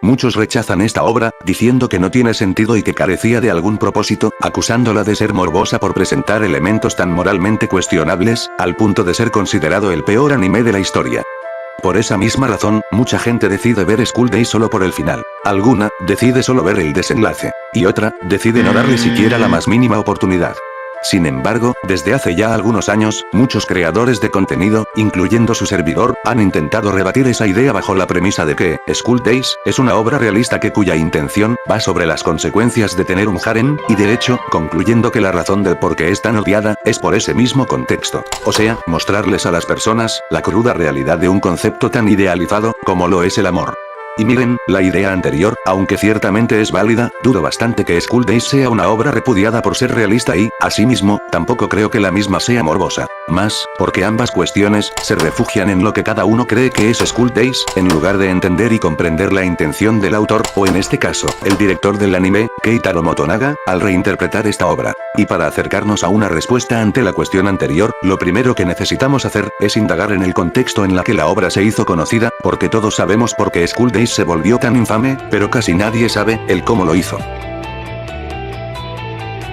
Muchos rechazan esta obra, diciendo que no tiene sentido y que carecía de algún propósito, acusándola de ser morbosa por presentar elementos tan moralmente cuestionables, al punto de ser considerado el peor anime de la historia. Por esa misma razón, mucha gente decide ver School Days solo por el final. Alguna, decide solo ver el desenlace. Y otra, decide no darle siquiera la más mínima oportunidad. Sin embargo, desde hace ya algunos años, muchos creadores de contenido, incluyendo su servidor, han intentado rebatir esa idea bajo la premisa de que School Days es una obra realista cuya intención va sobre las consecuencias de tener un harem, y de hecho, concluyendo que la razón del por qué es tan odiada es por ese mismo contexto. O sea, mostrarles a las personas la cruda realidad de un concepto tan idealizado como lo es el amor. Y miren, la idea anterior, aunque ciertamente es válida, dudo bastante que School Days sea una obra repudiada por ser realista y, asimismo, tampoco creo que la misma sea morbosa. Más, porque ambas cuestiones se refugian en lo que cada uno cree que es School Days, en lugar de entender y comprender la intención del autor, o en este caso, el director del anime, Keitaro Motonaga, al reinterpretar esta obra. Y para acercarnos a una respuesta ante la cuestión anterior, lo primero que necesitamos hacer es indagar en el contexto en la que la obra se hizo conocida, porque todos sabemos por qué School Days se volvió tan infame, pero casi nadie sabe el cómo lo hizo.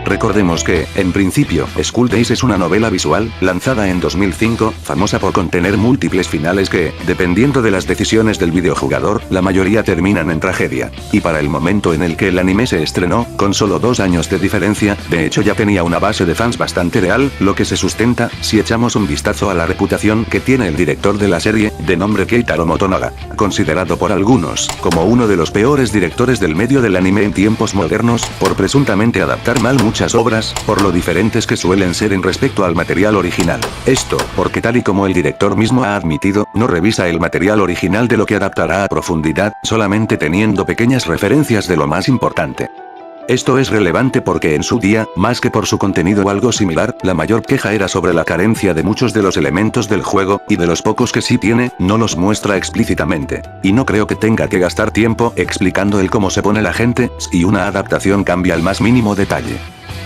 Recordemos que, en principio, School Days es una novela visual, lanzada en 2005, famosa por contener múltiples finales que, dependiendo de las decisiones del videojugador, la mayoría terminan en tragedia. Y para el momento en el que el anime se estrenó, con solo 2 años de diferencia, de hecho ya tenía una base de fans bastante real, lo que se sustenta, si echamos un vistazo a la reputación que tiene el director de la serie, de nombre Keitaro Motonaga, considerado por algunos, como uno de los peores directores del medio del anime en tiempos modernos, por presuntamente adaptar mal muchas obras, por lo diferentes que suelen ser en respecto al material original. Esto, porque tal y como el director mismo ha admitido, no revisa el material original de lo que adaptará a profundidad, solamente teniendo pequeñas referencias de lo más importante. Esto es relevante porque en su día, más que por su contenido o algo similar, la mayor queja era sobre la carencia de muchos de los elementos del juego, y de los pocos que sí tiene, no los muestra explícitamente. Y no creo que tenga que gastar tiempo explicando el cómo se pone la gente, si una adaptación cambia el más mínimo detalle.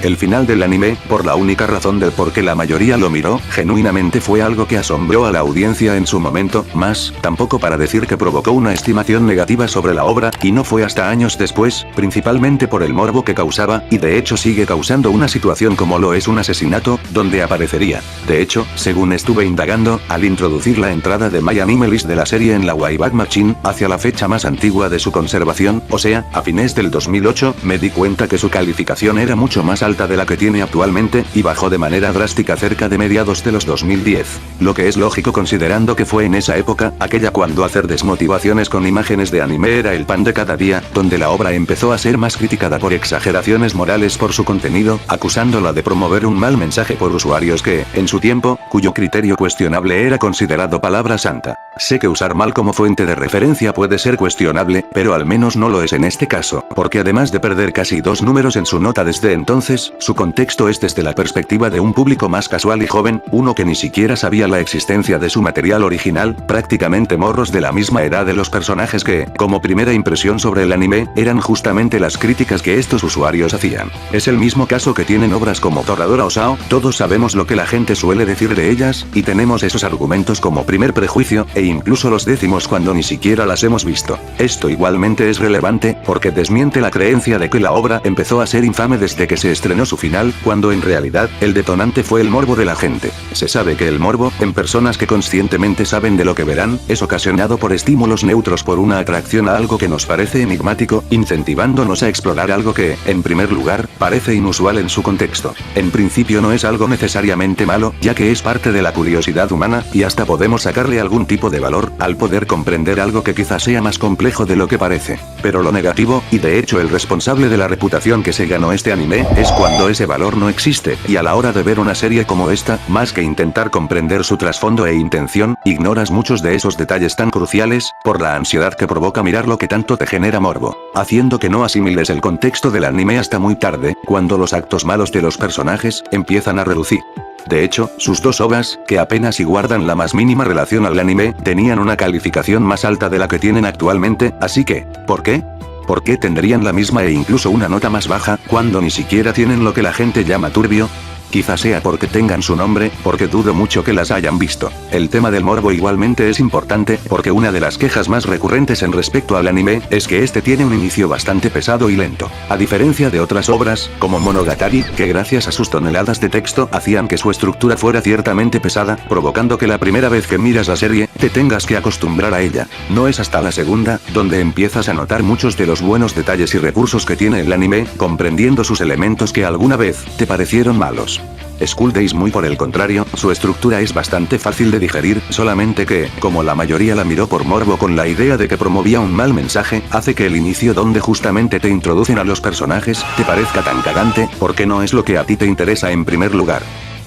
El final del anime, por la única razón del por qué la mayoría lo miró, genuinamente fue algo que asombró a la audiencia en su momento, más, tampoco para decir que provocó una estimación negativa sobre la obra, y no fue hasta años después, principalmente por el morbo que causaba, y de hecho sigue causando una situación como lo es un asesinato, donde aparecería. De hecho, según estuve indagando, al introducir la entrada de My Anime List de la serie en la Wayback Machine, hacia la fecha más antigua de su conservación, o sea, a fines del 2008, me di cuenta que su calificación era mucho más alta de la que tiene actualmente, y bajó de manera drástica cerca de mediados de los 2010. Lo que es lógico considerando que fue en esa época, aquella cuando hacer desmotivaciones con imágenes de anime era el pan de cada día, donde la obra empezó a ser más criticada por exageraciones morales por su contenido, acusándola de promover un mal mensaje por usuarios que, en su tiempo, cuyo criterio cuestionable era considerado palabra santa. Sé que usar mal como fuente de referencia puede ser cuestionable, pero al menos no lo es en este caso, porque además de perder casi 2 números en su nota desde entonces, su contexto es desde la perspectiva de un público más casual y joven, uno que ni siquiera sabía la existencia de su material original, prácticamente morros de la misma edad de los personajes que, como primera impresión sobre el anime, eran justamente las críticas que estos usuarios hacían. Es el mismo caso que tienen obras como Toradora o Sao, todos sabemos lo que la gente suele decir de ellas, y tenemos esos argumentos como primer prejuicio, e incluso los decimos cuando ni siquiera las hemos visto. Esto igualmente es relevante, porque desmiente la creencia de que la obra empezó a ser infame desde que se estrenó su final, cuando en realidad, el detonante fue el morbo de la gente. Se sabe que el morbo, en personas que conscientemente saben de lo que verán, es ocasionado por estímulos neutros por una atracción a algo que nos parece enigmático, incentivándonos a explorar algo que, en primer lugar, parece inusual en su contexto. En principio no es algo necesariamente malo, ya que es parte de la curiosidad humana, y hasta podemos sacarle algún tipo de valor, al poder comprender algo que quizás sea más complejo de lo que parece. Pero lo negativo, y de hecho el responsable de la reputación que se ganó este anime, es cuando ese valor no existe, y a la hora de ver una serie como esta, más que intentar comprender su trasfondo e intención, ignoras muchos de esos detalles tan cruciales, por la ansiedad que provoca mirar lo que tanto te genera morbo, haciendo que no asimiles el contexto del anime hasta muy tarde, cuando los actos malos de los personajes empiezan a relucir. De hecho, sus 2 OVAs, que apenas si guardan la más mínima relación al anime, tenían una calificación más alta de la que tienen actualmente, así que, ¿por qué? ¿Por qué tendrían la misma e incluso una nota más baja, cuando ni siquiera tienen lo que la gente llama turbio? Quizá sea porque tengan su nombre, porque dudo mucho que las hayan visto. El tema del morbo igualmente es importante, porque una de las quejas más recurrentes en respecto al anime, es que este tiene un inicio bastante pesado y lento. A diferencia de otras obras, como Monogatari, que gracias a sus toneladas de texto hacían que su estructura fuera ciertamente pesada, provocando que la primera vez que miras la serie, te tengas que acostumbrar a ella. No es hasta la segunda, donde empiezas a notar muchos de los buenos detalles y recursos que tiene el anime, comprendiendo sus elementos que alguna vez te parecieron malos. School Days, muy por el contrario, su estructura es bastante fácil de digerir, solamente que, como la mayoría la miró por morbo con la idea de que promovía un mal mensaje, hace que el inicio donde justamente te introducen a los personajes, te parezca tan cagante, porque no es lo que a ti te interesa en primer lugar.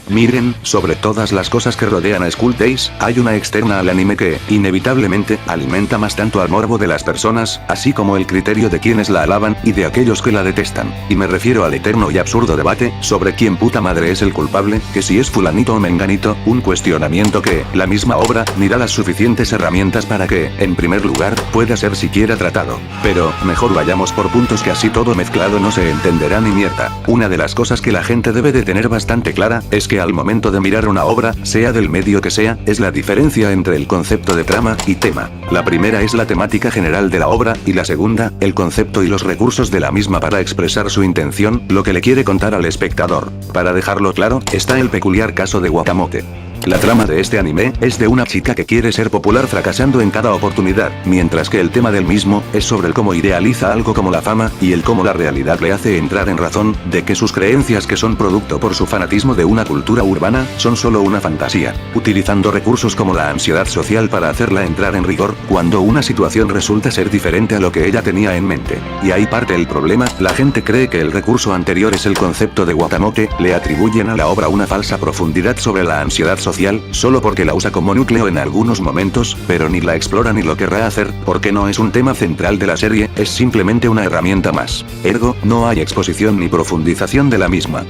Miren, sobre todas las cosas que rodean a School Days, hay una externa al anime que, inevitablemente, alimenta más tanto al morbo de las personas, así como el criterio de quienes la alaban, y de aquellos que la detestan. Y me refiero al eterno y absurdo debate, sobre quién puta madre es el culpable, que si es fulanito o menganito, un cuestionamiento que, la misma obra, ni da las suficientes herramientas para que, en primer lugar, pueda ser siquiera tratado. Pero, mejor vayamos por puntos, que así todo mezclado no se entenderá ni mierda. Una de las cosas que la gente debe de tener bastante clara, es que al momento de mirar una obra, sea del medio que sea, es la diferencia entre el concepto de trama y tema. La primera es la temática general de la obra, y la segunda, el concepto y los recursos de la misma para expresar su intención, lo que le quiere contar al espectador. Para dejarlo claro, está el peculiar caso de Wakamote. La trama de este anime es de una chica que quiere ser popular fracasando en cada oportunidad, mientras que el tema del mismo es sobre el cómo idealiza algo como la fama, y el cómo la realidad le hace entrar en razón de que sus creencias, que son producto por su fanatismo de una cultura urbana, son solo una fantasía, utilizando recursos como la ansiedad social para hacerla entrar en rigor, cuando una situación resulta ser diferente a lo que ella tenía en mente. Y ahí parte el problema, la gente cree que el recurso anterior es el concepto de Wakamote, le atribuyen a la obra una falsa profundidad sobre la ansiedad social, solo porque la usa como núcleo en algunos momentos, pero ni la explora ni lo querrá hacer, porque no es un tema central de la serie, es simplemente una herramienta más. Ergo, no hay exposición ni profundización de la misma.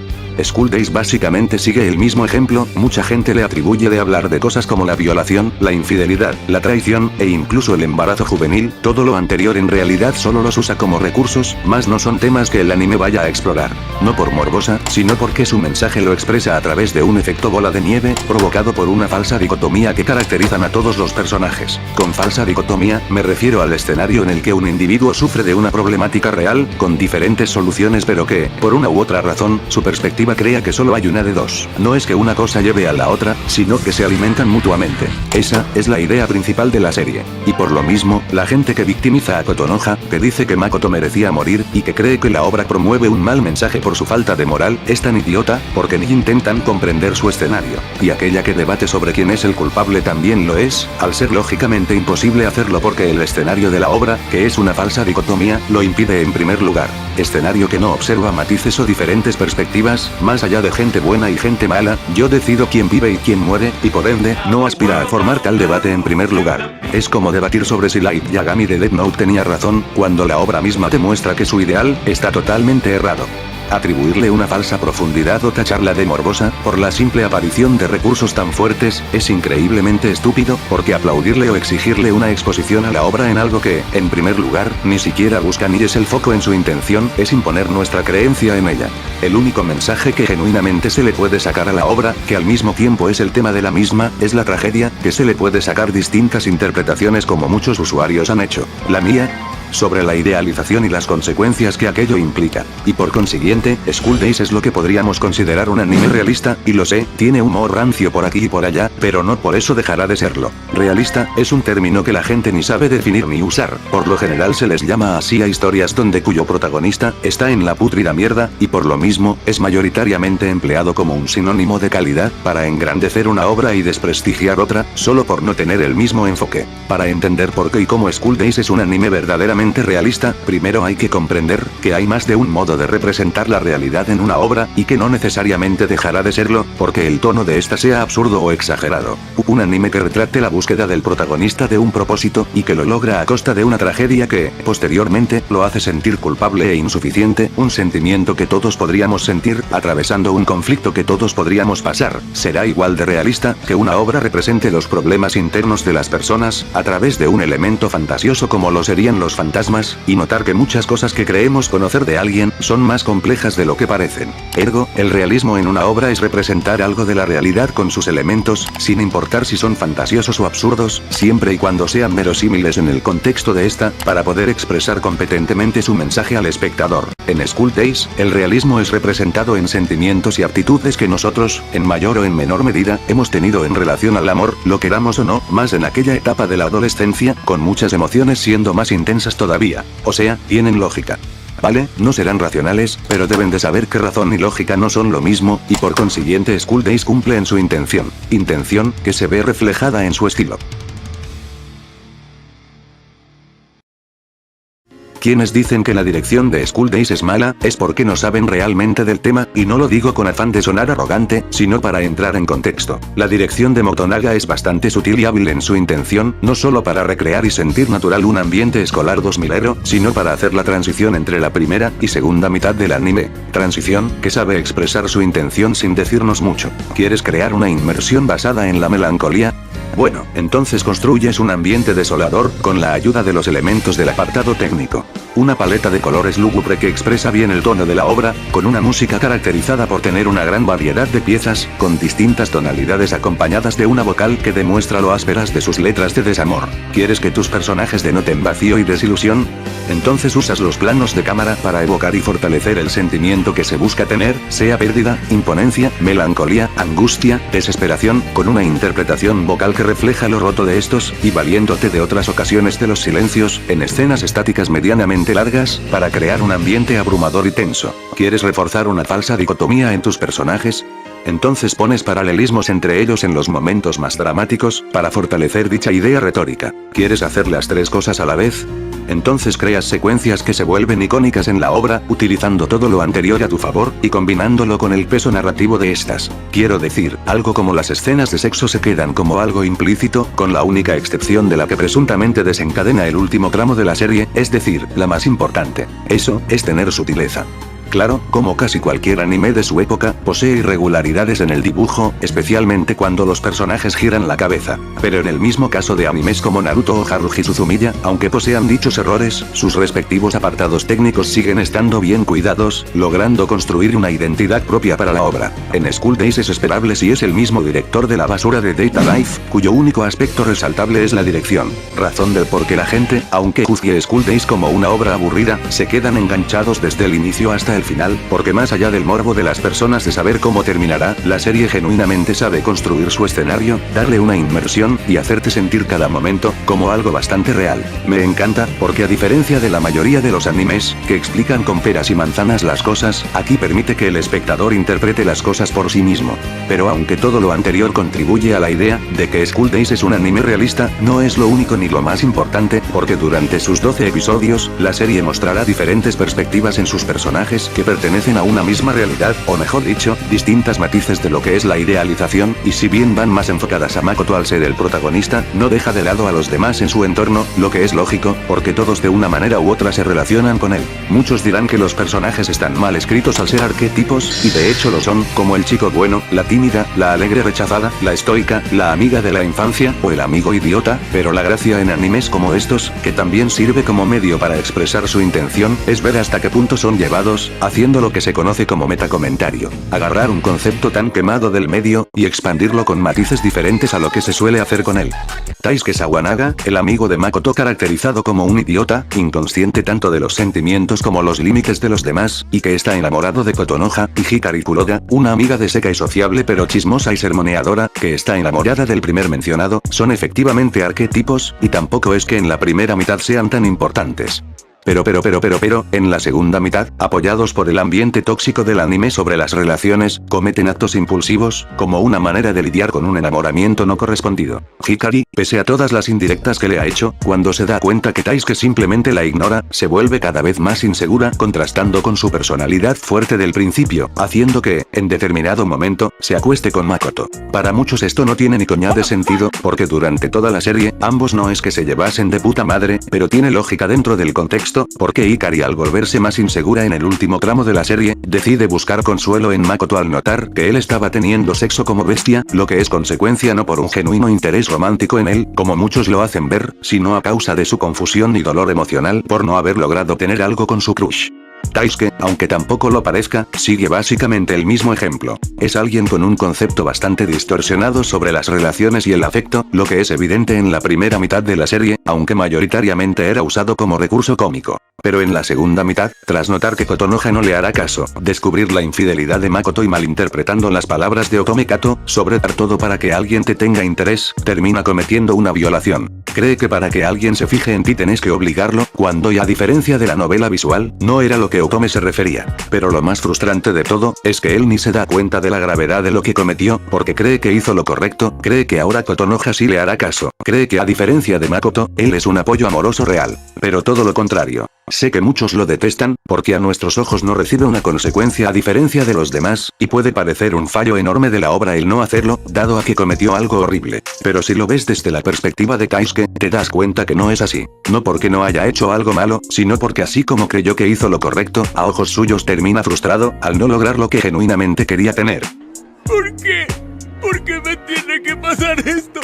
School Days básicamente sigue el mismo ejemplo, mucha gente le atribuye de hablar de cosas como la violación, la infidelidad, la traición, e incluso el embarazo juvenil, todo lo anterior en realidad solo los usa como recursos, más no son temas que el anime vaya a explorar. No por morbosa, sino porque su mensaje lo expresa a través de un efecto bola de nieve, provocado por una falsa dicotomía que caracterizan a todos los personajes. Con falsa dicotomía, me refiero al escenario en el que un individuo sufre de una problemática real, con diferentes soluciones, pero que, por una u otra razón, su perspectiva crea que solo hay una de dos. No es que una cosa lleve a la otra, sino que se alimentan mutuamente. Esa es la idea principal de la serie. Y por lo mismo, la gente que victimiza a Kotonoha, que dice que Makoto merecía morir, y que cree que la obra promueve un mal mensaje por su falta de moral, es tan idiota, porque ni intentan comprender su escenario. Y aquella que debate sobre quién es el culpable también lo es, al ser lógicamente imposible hacerlo porque el escenario de la obra, que es una falsa dicotomía, lo impide en primer lugar. Escenario que no observa matices o diferentes perspectivas, más allá de gente buena y gente mala, yo decido quién vive y quién muere, y por ende, no aspira a formar tal debate en primer lugar. Es como debatir sobre si Light Yagami de Death Note tenía razón, cuando la obra misma te muestra que su ideal está totalmente errado. Atribuirle una falsa profundidad o tacharla de morbosa, por la simple aparición de recursos tan fuertes, es increíblemente estúpido, porque aplaudirle o exigirle una exposición a la obra en algo que, en primer lugar, ni siquiera busca ni es el foco en su intención, es imponer nuestra creencia en ella. El único mensaje que genuinamente se le puede sacar a la obra, que al mismo tiempo es el tema de la misma, es la tragedia, que se le puede sacar distintas interpretaciones como muchos usuarios han hecho. La mía, sobre la idealización y las consecuencias que aquello implica. Y por consiguiente, School Days es lo que podríamos considerar un anime realista, y lo sé, tiene humor rancio por aquí y por allá, pero no por eso dejará de serlo. Realista, es un término que la gente ni sabe definir ni usar, por lo general se les llama así a historias donde cuyo protagonista está en la pútrida mierda, y por lo mismo, es mayoritariamente empleado como un sinónimo de calidad, para engrandecer una obra y desprestigiar otra, solo por no tener el mismo enfoque. Para entender por qué y cómo School Days es un anime verdaderamente realista, primero hay que comprender que hay más de un modo de representar la realidad en una obra, y que no necesariamente dejará de serlo, porque el tono de esta sea absurdo o exagerado. un anime que retrate la búsqueda del protagonista de un propósito, y que lo logra a costa de una tragedia que, posteriormente, lo hace sentir culpable e insuficiente, un sentimiento que todos podríamos sentir, atravesando un conflicto que todos podríamos pasar. Será igual de realista que una obra represente los problemas internos de las personas, a través de un elemento fantasioso como lo serían los fantasmas, y notar que muchas cosas que creemos conocer de alguien, son más complejas de lo que parecen. Ergo, el realismo en una obra es representar algo de la realidad con sus elementos, sin importar si son fantasiosos o absurdos, siempre y cuando sean verosímiles en el contexto de esta, para poder expresar competentemente su mensaje al espectador. En School Days, el realismo es representado en sentimientos y actitudes que nosotros, en mayor o en menor medida, hemos tenido en relación al amor, lo queramos o no, más en aquella etapa de la adolescencia, con muchas emociones siendo más intensas todavía. O sea, tienen lógica. Vale, no serán racionales, pero deben de saber que razón y lógica no son lo mismo, y por consiguiente School Days cumple en su intención. Intención, que se ve reflejada en su estilo. Quienes dicen que la dirección de School Days es mala, es porque no saben realmente del tema, y no lo digo con afán de sonar arrogante, sino para entrar en contexto. La dirección de Motonaga es bastante sutil y hábil en su intención, no solo para recrear y sentir natural un ambiente escolar 2000ero, sino para hacer la transición entre la primera y segunda mitad del anime. Transición, que sabe expresar su intención sin decirnos mucho. ¿Quieres crear una inmersión basada en la melancolía? Bueno, entonces construyes un ambiente desolador, con la ayuda de los elementos del apartado técnico. Una paleta de colores lúgubre que expresa bien el tono de la obra, con una música caracterizada por tener una gran variedad de piezas, con distintas tonalidades acompañadas de una vocal que demuestra lo ásperas de sus letras de desamor. ¿Quieres que tus personajes denoten vacío y desilusión? Entonces usas los planos de cámara para evocar y fortalecer el sentimiento que se busca tener, sea pérdida, imponencia, melancolía, angustia, desesperación, con una interpretación vocal que refleja lo roto de estos, y valiéndote de otras ocasiones de los silencios, en escenas estáticas medianamente largas, para crear un ambiente abrumador y tenso. ¿Quieres reforzar una falsa dicotomía en tus personajes? Entonces pones paralelismos entre ellos en los momentos más dramáticos, para fortalecer dicha idea retórica. ¿Quieres hacer las tres cosas a la vez? Entonces creas secuencias que se vuelven icónicas en la obra, utilizando todo lo anterior a tu favor, y combinándolo con el peso narrativo de estas. Quiero decir, algo como las escenas de sexo se quedan como algo implícito, con la única excepción de la que presuntamente desencadena el último tramo de la serie, es decir, la más importante. Eso, es tener sutileza. Claro, como casi cualquier anime de su época, posee irregularidades en el dibujo, especialmente cuando los personajes giran la cabeza. Pero en el mismo caso de animes como Naruto o Haruhi Suzumiya, aunque posean dichos errores, sus respectivos apartados técnicos siguen estando bien cuidados, logrando construir una identidad propia para la obra. En School Days es esperable si es el mismo director de la basura de Data Life, cuyo único aspecto resaltable es la dirección. Razón del por qué la gente, aunque juzgue School Days como una obra aburrida, se quedan enganchados desde el inicio hasta el final, porque más allá del morbo de las personas de saber cómo terminará, la serie genuinamente sabe construir su escenario, darle una inmersión, y hacerte sentir cada momento, como algo bastante real. Me encanta, porque a diferencia de la mayoría de los animes, que explican con peras y manzanas las cosas, aquí permite que el espectador interprete las cosas por sí mismo. Pero aunque todo lo anterior contribuye a la idea, de que School Days es un anime realista, no es lo único ni lo más importante, porque durante sus 12 episodios, la serie mostrará diferentes perspectivas en sus personajes, que pertenecen a una misma realidad, o mejor dicho, distintas matices de lo que es la idealización, y si bien van más enfocadas a Makoto al ser el protagonista, no deja de lado a los demás en su entorno, lo que es lógico, porque todos de una manera u otra se relacionan con él. Muchos dirán que los personajes están mal escritos al ser arquetipos, y de hecho lo son, como el chico bueno, la tímida, la alegre rechazada, la estoica, la amiga de la infancia, o el amigo idiota, pero la gracia en animes como estos, que también sirve como medio para expresar su intención, es ver hasta qué punto son llevados, haciendo lo que se conoce como metacomentario. Agarrar un concepto tan quemado del medio, y expandirlo con matices diferentes a lo que se suele hacer con él. Taisuke Sawanaga, el amigo de Makoto caracterizado como un idiota, inconsciente tanto de los sentimientos como los límites de los demás, y que está enamorado de Kotonoha, y Hikari Kuroda, una amiga de seca y sociable pero chismosa y sermoneadora, que está enamorada del primer mencionado, son efectivamente arquetipos, y tampoco es que en la primera mitad sean tan importantes. Pero, en la segunda mitad, apoyados por el ambiente tóxico del anime sobre las relaciones, cometen actos impulsivos, como una manera de lidiar con un enamoramiento no correspondido. Hikari, pese a todas las indirectas que le ha hecho, cuando se da cuenta que Taisuke simplemente la ignora, se vuelve cada vez más insegura, contrastando con su personalidad fuerte del principio, haciendo que, en determinado momento, se acueste con Makoto. Para muchos esto no tiene ni coña de sentido, porque durante toda la serie, ambos no es que se llevasen de puta madre, pero tiene lógica dentro del contexto, porque Hikari al volverse más insegura en el último tramo de la serie, decide buscar consuelo en Makoto al notar que él estaba teniendo sexo como bestia, lo que es consecuencia no por un genuino interés romántico en él, como muchos lo hacen ver, sino a causa de su confusión y dolor emocional por no haber logrado tener algo con su crush. Taisuke, aunque tampoco lo parezca, sigue básicamente el mismo ejemplo. Es alguien con un concepto bastante distorsionado sobre las relaciones y el afecto, lo que es evidente en la primera mitad de la serie, aunque mayoritariamente era usado como recurso cómico. Pero en la segunda mitad, tras notar que Kotonoha no le hará caso, descubrir la infidelidad de Makoto y malinterpretando las palabras de Otome Kato, sobre dar todo para que alguien te tenga interés, termina cometiendo una violación. Cree que para que alguien se fije en ti tenés que obligarlo, cuando y a diferencia de la novela visual, no era lo que Otome se refería. Pero lo más frustrante de todo, es que él ni se da cuenta de la gravedad de lo que cometió, porque cree que hizo lo correcto, cree que ahora Kotonoha sí le hará caso, cree que a diferencia de Makoto, él es un apoyo amoroso real. Pero todo lo contrario. Sé que muchos lo detestan, porque a nuestros ojos no recibe una consecuencia a diferencia de los demás, y puede parecer un fallo enorme de la obra el no hacerlo, dado a que cometió algo horrible. Pero si lo ves desde la perspectiva de Taisuke, te das cuenta que no es así. No porque no haya hecho algo malo, sino porque así como creyó que hizo lo correcto, a ojos suyos termina frustrado, al no lograr lo que genuinamente quería tener. ¿Por qué? ¿Por qué me tiene que pasar esto?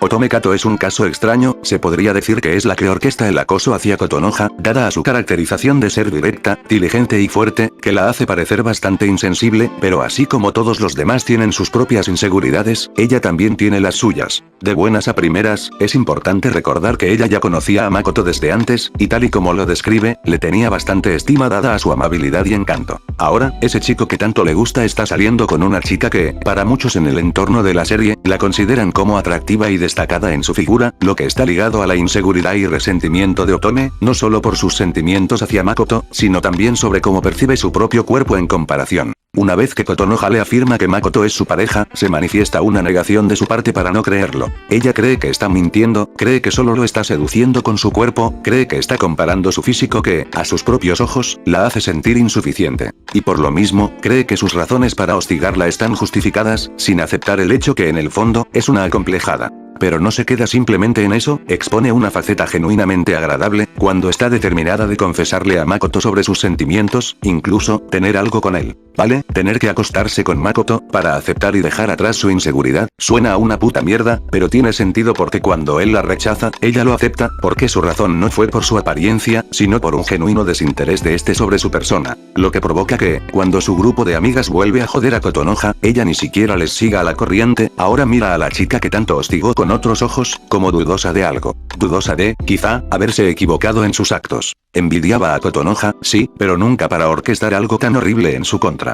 Otome Kato es un caso extraño, se podría decir que es la que orquesta el acoso hacia Kotonoha, dada a su caracterización de ser directa, diligente y fuerte, que la hace parecer bastante insensible, pero así como todos los demás tienen sus propias inseguridades, ella también tiene las suyas. De buenas a primeras, es importante recordar que ella ya conocía a Makoto desde antes, y tal y como lo describe, le tenía bastante estima dada a su amabilidad y encanto. Ahora, ese chico que tanto le gusta está saliendo con una chica que, para muchos en el entorno de la serie, la consideran como atractiva y destacada en su figura, lo que está ligado a la inseguridad y resentimiento de Otome, no solo por sus sentimientos hacia Makoto, sino también sobre cómo percibe su propio cuerpo en comparación. Una vez que Kotonoha le afirma que Makoto es su pareja, se manifiesta una negación de su parte para no creerlo. Ella cree que está mintiendo, cree que solo lo está seduciendo con su cuerpo, cree que está comparando su físico que, a sus propios ojos, la hace sentir insuficiente. Y por lo mismo, cree que sus razones para hostigarla están justificadas, sin aceptar el hecho que en el fondo, es una acomplejada. Pero no se queda simplemente en eso, expone una faceta genuinamente agradable, cuando está determinada de confesarle a Makoto sobre sus sentimientos, incluso, tener algo con él. ¿Vale? Tener que acostarse con Makoto, para aceptar y dejar atrás su inseguridad, suena a una puta mierda, pero tiene sentido porque cuando él la rechaza, ella lo acepta, porque su razón no fue por su apariencia, sino por un genuino desinterés de este sobre su persona. Lo que provoca que, cuando su grupo de amigas vuelve a joder a Kotonoha, ella ni siquiera les siga a la corriente, ahora mira a la chica que tanto hostigó con otros ojos, como dudosa de algo. Dudosa de, quizá, haberse equivocado en sus actos. Envidiaba a Kotonoha, sí, pero nunca para orquestar algo tan horrible en su contra.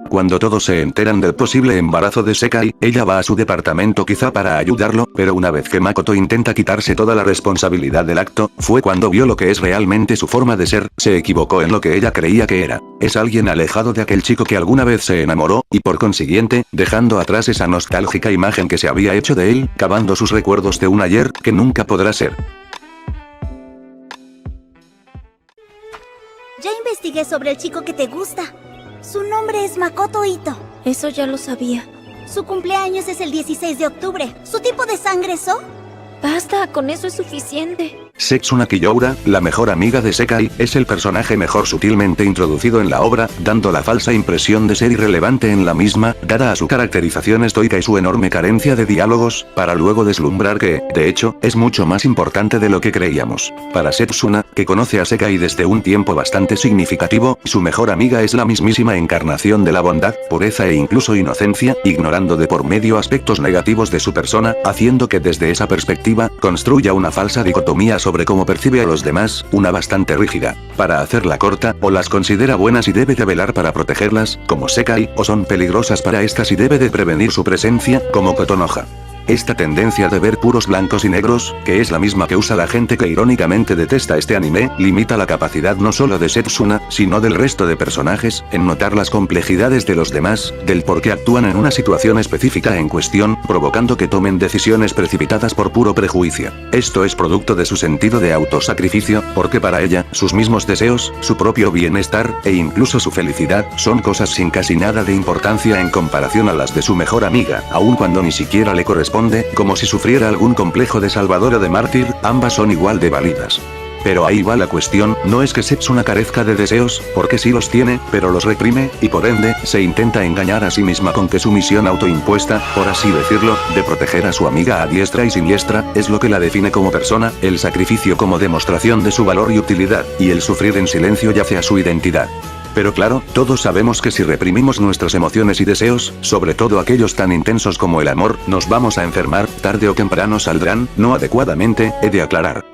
Cuando todos se enteran del posible embarazo de Sekai, ella va a su departamento quizá para ayudarlo, pero una vez que Makoto intenta quitarse toda la responsabilidad del acto, fue cuando vio lo que es realmente su forma de ser, se equivocó en lo que ella creía que era. Es alguien alejado de aquel chico que alguna vez se enamoró, y por consiguiente, dejando atrás esa nostálgica imagen que se había hecho de él, cavando sus recuerdos de un ayer, que nunca podrá ser. Ya investigué sobre el chico que te gusta. Su nombre es Makoto Ito. Eso ya lo sabía. Su cumpleaños es el 16 de octubre. ¿Su tipo de sangre es O? Basta, con eso es suficiente. Setsuna Kiyoura, la mejor amiga de Sekai, es el personaje mejor sutilmente introducido en la obra, dando la falsa impresión de ser irrelevante en la misma, dada a su caracterización estoica y su enorme carencia de diálogos, para luego deslumbrar que, de hecho, es mucho más importante de lo que creíamos. Para Setsuna, que conoce a Sekai desde un tiempo bastante significativo, su mejor amiga es la mismísima encarnación de la bondad, pureza e incluso inocencia, ignorando de por medio aspectos negativos de su persona, haciendo que desde esa perspectiva, construya una falsa dicotomía sobre cómo percibe a los demás, una bastante rígida. Para hacerla corta, o las considera buenas y debe de velar para protegerlas, como Sekai, o son peligrosas para estas y debe de prevenir su presencia, como Kotonoha. Esta tendencia de ver puros blancos y negros, que es la misma que usa la gente que irónicamente detesta este anime, limita la capacidad no solo de Setsuna, sino del resto de personajes, en notar las complejidades de los demás, del por qué actúan en una situación específica en cuestión, provocando que tomen decisiones precipitadas por puro prejuicio. Esto es producto de su sentido de autosacrificio, porque para ella, sus mismos deseos, su propio bienestar, e incluso su felicidad, son cosas sin casi nada de importancia en comparación a las de su mejor amiga, aun cuando ni siquiera le corresponde, como si sufriera algún complejo de salvador o de mártir, ambas son igual de válidas. Pero ahí va la cuestión, no es que Setsuna carezca de deseos, porque sí los tiene, pero los reprime, y por ende, se intenta engañar a sí misma con que su misión autoimpuesta, por así decirlo, de proteger a su amiga a diestra y siniestra, es lo que la define como persona, el sacrificio como demostración de su valor y utilidad, y el sufrir en silencio yace a su identidad. Pero claro, todos sabemos que si reprimimos nuestras emociones y deseos, sobre todo aquellos tan intensos como el amor, nos vamos a enfermar, tarde o temprano saldrán, no adecuadamente, he de aclarar.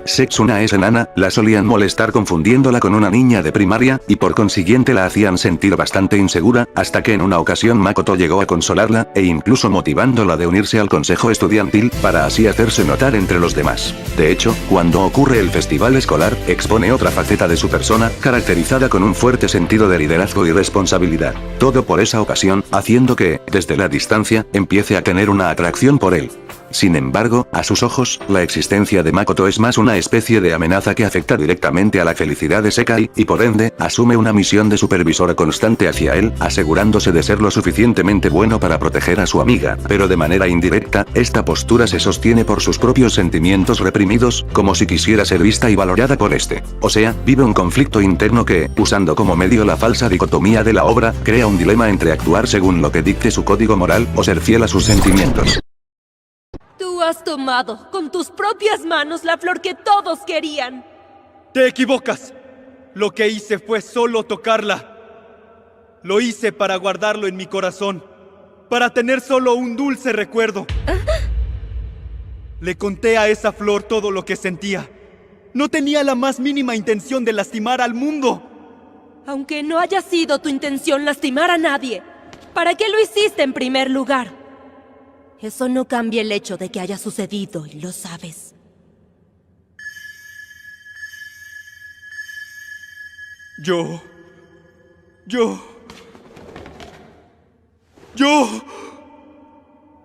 Setsuna es enana, la solían molestar confundiéndola con una niña de primaria, y por consiguiente la hacían sentir bastante insegura, hasta que en una ocasión Makoto llegó a consolarla, e incluso motivándola de unirse al consejo estudiantil, para así hacerse notar entre los demás. De hecho, cuando ocurre el festival escolar, expone otra faceta de su persona, caracterizada con un fuerte sentido de liderazgo y responsabilidad. Todo por esa ocasión, haciendo que, desde la distancia, empiece a tener una atracción por él. Sin embargo, a sus ojos, la existencia de Makoto es más una especie de amenaza que afecta directamente a la felicidad de Sekai, y por ende, asume una misión de supervisora constante hacia él, asegurándose de ser lo suficientemente bueno para proteger a su amiga, pero de manera indirecta, esta postura se sostiene por sus propios sentimientos reprimidos, como si quisiera ser vista y valorada por este. O sea, vive un conflicto interno que, usando como medio la falsa dicotomía de la obra, crea un dilema entre actuar según lo que dicte su código moral, o ser fiel a sus sentimientos. Tú has tomado con tus propias manos la flor que todos querían. Te equivocas. Lo que hice fue solo tocarla. Lo hice para guardarlo en mi corazón. Para tener solo un dulce recuerdo. Le conté a esa flor todo lo que sentía. No tenía la más mínima intención de lastimar al mundo. Aunque no haya sido tu intención lastimar a nadie, ¿para qué lo hiciste en primer lugar? Eso no cambia el hecho de que haya sucedido, y lo sabes. Yo...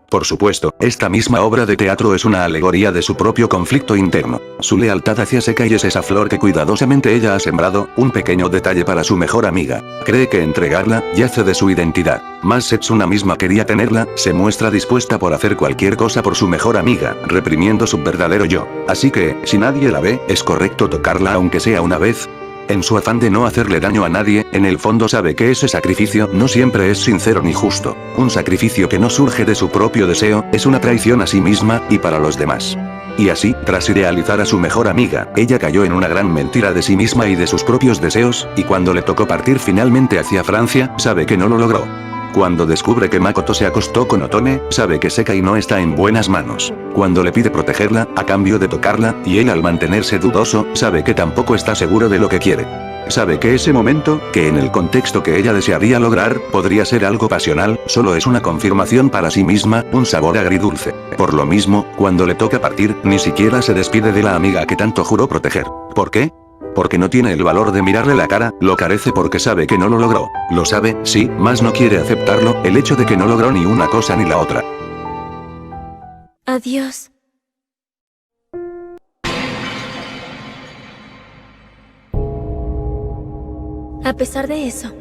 Por supuesto, esta misma obra de teatro es una alegoría de su propio conflicto interno. Su lealtad hacia Sekai es esa flor que cuidadosamente ella ha sembrado, un pequeño detalle para su mejor amiga. Cree que entregarla, yace de su identidad. Más Setsuna misma quería tenerla, se muestra dispuesta por hacer cualquier cosa por su mejor amiga, reprimiendo su verdadero yo. Así que, si nadie la ve, es correcto tocarla aunque sea una vez. En su afán de no hacerle daño a nadie, en el fondo sabe que ese sacrificio no siempre es sincero ni justo. Un sacrificio que no surge de su propio deseo, es una traición a sí misma, y para los demás. Y así, tras idealizar a su mejor amiga, ella cayó en una gran mentira de sí misma y de sus propios deseos, y cuando le tocó partir finalmente hacia Francia, sabe que no lo logró. Cuando descubre que Makoto se acostó con Otome, sabe que Sekai no está en buenas manos. Cuando le pide protegerla, a cambio de tocarla, y él al mantenerse dudoso, sabe que tampoco está seguro de lo que quiere. Sabe que ese momento, que en el contexto que ella desearía lograr, podría ser algo pasional, solo es una confirmación para sí misma, un sabor agridulce. Por lo mismo, cuando le toca partir, ni siquiera se despide de la amiga que tanto juró proteger. ¿Por qué? Porque no tiene el valor de mirarle la cara, lo carece porque sabe que no lo logró. Lo sabe, sí, mas no quiere aceptarlo, el hecho de que no logró ni una cosa ni la otra. Adiós. A pesar de eso,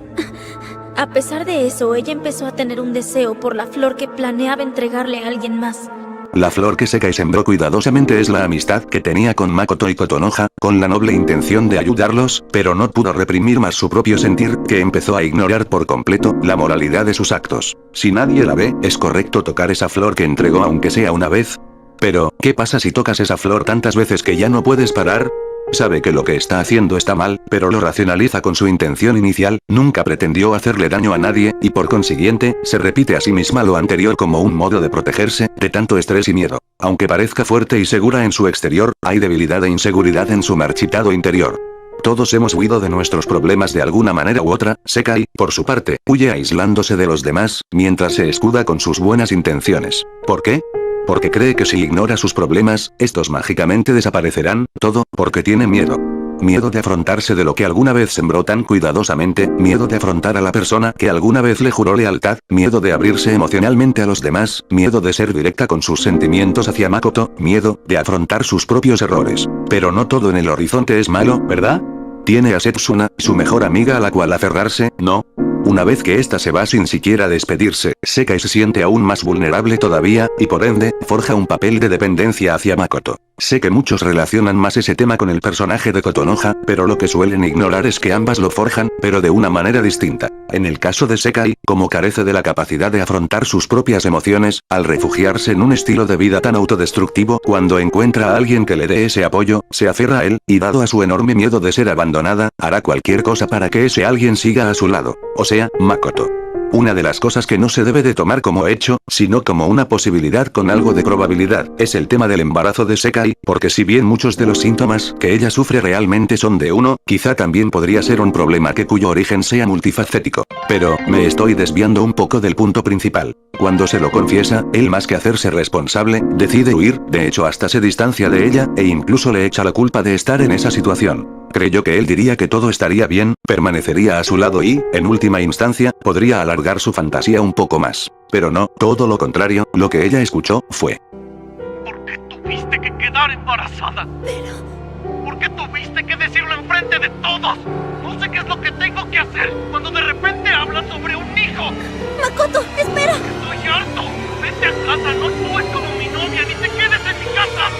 ella empezó a tener un deseo por la flor que planeaba entregarle a alguien más. La flor que Sekai sembró cuidadosamente es la amistad que tenía con Makoto y Kotonoha, con la noble intención de ayudarlos, pero no pudo reprimir más su propio sentir, que empezó a ignorar por completo la moralidad de sus actos. Si nadie la ve, es correcto tocar esa flor que entregó aunque sea una vez. Pero, ¿qué pasa si tocas esa flor tantas veces que ya no puedes parar? Sabe que lo que está haciendo está mal, pero lo racionaliza con su intención inicial, nunca pretendió hacerle daño a nadie, y por consiguiente, se repite a sí misma lo anterior como un modo de protegerse, de tanto estrés y miedo. Aunque parezca fuerte y segura en su exterior, hay debilidad e inseguridad en su marchitado interior. Todos hemos huido de nuestros problemas de alguna manera u otra. Sekai, por su parte, huye aislándose de los demás, mientras se escuda con sus buenas intenciones. ¿Por qué? Porque cree que si ignora sus problemas, estos mágicamente desaparecerán, todo, porque tiene miedo. Miedo de afrontarse de lo que alguna vez sembró tan cuidadosamente, miedo de afrontar a la persona que alguna vez le juró lealtad, miedo de abrirse emocionalmente a los demás, miedo de ser directa con sus sentimientos hacia Makoto, miedo de afrontar sus propios errores. Pero no todo en el horizonte es malo, ¿verdad? Tiene a Setsuna, su mejor amiga a la cual aferrarse, ¿no? Una vez que ésta se va sin siquiera despedirse, Sekai se siente aún más vulnerable todavía, y por ende, forja un papel de dependencia hacia Makoto. Sé que muchos relacionan más ese tema con el personaje de Kotonoha, pero lo que suelen ignorar es que ambas lo forjan, pero de una manera distinta. En el caso de Sekai, como carece de la capacidad de afrontar sus propias emociones, al refugiarse en un estilo de vida tan autodestructivo, cuando encuentra a alguien que le dé ese apoyo, se aferra a él, y dado a su enorme miedo de ser abandonada, hará cualquier cosa para que ese alguien siga a su lado. O sea, Makoto. Una de las cosas que no se debe de tomar como hecho, sino como una posibilidad con algo de probabilidad, es el tema del embarazo de Sekai, porque si bien muchos de los síntomas que ella sufre realmente son de uno, quizá también podría ser un problema cuyo origen sea multifacético. Pero, me estoy desviando un poco del punto principal. Cuando se lo confiesa, él más que hacerse responsable, decide huir, de hecho hasta se distancia de ella, e incluso le echa la culpa de estar en esa situación. Creyó que él diría que todo estaría bien, permanecería a su lado y, en última instancia, podría alargar su fantasía un poco más. Pero no, todo lo contrario, lo que ella escuchó fue: ¿por qué tuviste que quedar embarazada? ¿Por qué tuviste que decirlo enfrente de todos? No sé qué es lo que tengo que hacer cuando de repente hablas sobre un hijo. Makoto, espera. Estoy harto. Vete a casa, no actúes como mi novia ni te quedes en mi casa.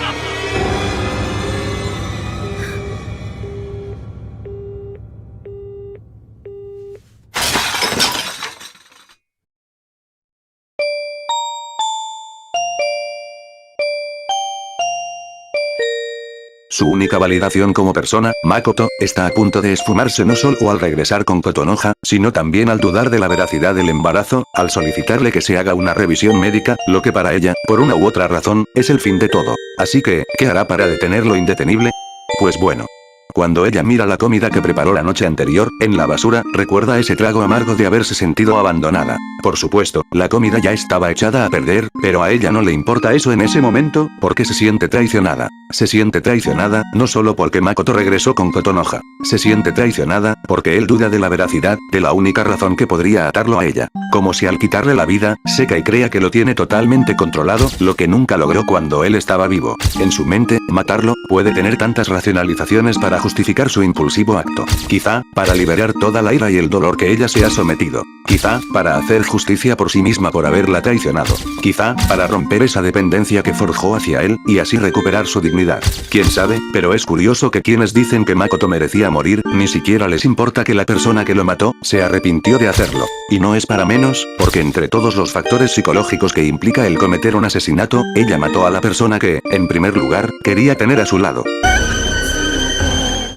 Su única validación como persona, Makoto, está a punto de esfumarse no solo al regresar con Kotonoha, sino también al dudar de la veracidad del embarazo, al solicitarle que se haga una revisión médica, lo que para ella, por una u otra razón, es el fin de todo. Así que, ¿qué hará para detener lo indetenible? Pues bueno. Cuando ella mira la comida que preparó la noche anterior, en la basura, recuerda ese trago amargo de haberse sentido abandonada. Por supuesto, la comida ya estaba echada a perder, pero a ella no le importa eso en ese momento, porque se siente traicionada. Se siente traicionada, no solo porque Makoto regresó con Kotonoha. Se siente traicionada, porque él duda de la veracidad, de la única razón que podría atarlo a ella. Como si al quitarle la vida, Sekai crea que lo tiene totalmente controlado, lo que nunca logró cuando él estaba vivo. En su mente, matarlo, puede tener tantas racionalizaciones para justificar su impulsivo acto. Quizá, para liberar toda la ira y el dolor que ella se ha sometido. Quizá, para hacer justicia por sí misma por haberla traicionado. Quizá, para romper esa dependencia que forjó hacia él, y así recuperar su dignidad. Quién sabe, pero es curioso que quienes dicen que Makoto merecía morir, ni siquiera les importa que la persona que lo mató, se arrepintió de hacerlo. Y no es para menos, porque entre todos los factores psicológicos que implica el cometer un asesinato, ella mató a la persona que, en primer lugar, quería tener a su lado.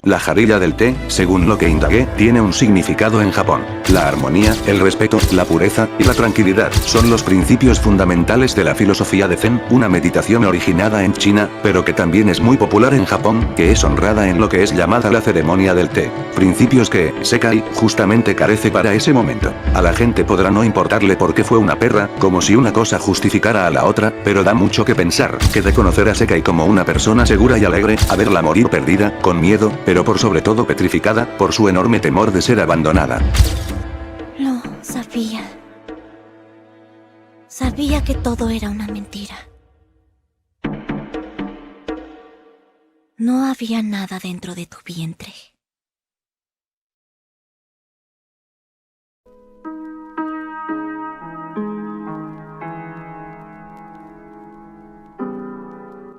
La jarilla del té, según lo que indagué, tiene un significado en Japón. La armonía, el respeto, la pureza y la tranquilidad son los principios fundamentales de la filosofía de Zen, una meditación originada en China, pero que también es muy popular en Japón, que es honrada en lo que es llamada la ceremonia del té. Principios que, Sekai, justamente carece para ese momento. A la gente podrá no importarle por qué fue una perra, como si una cosa justificara a la otra, pero da mucho que pensar, que de conocer a Sekai como una persona segura y alegre, a verla morir perdida, con miedo, pero por sobre todo petrificada, por su enorme temor de ser abandonada. Lo sabía. Sabía que todo era una mentira. No había nada dentro de tu vientre.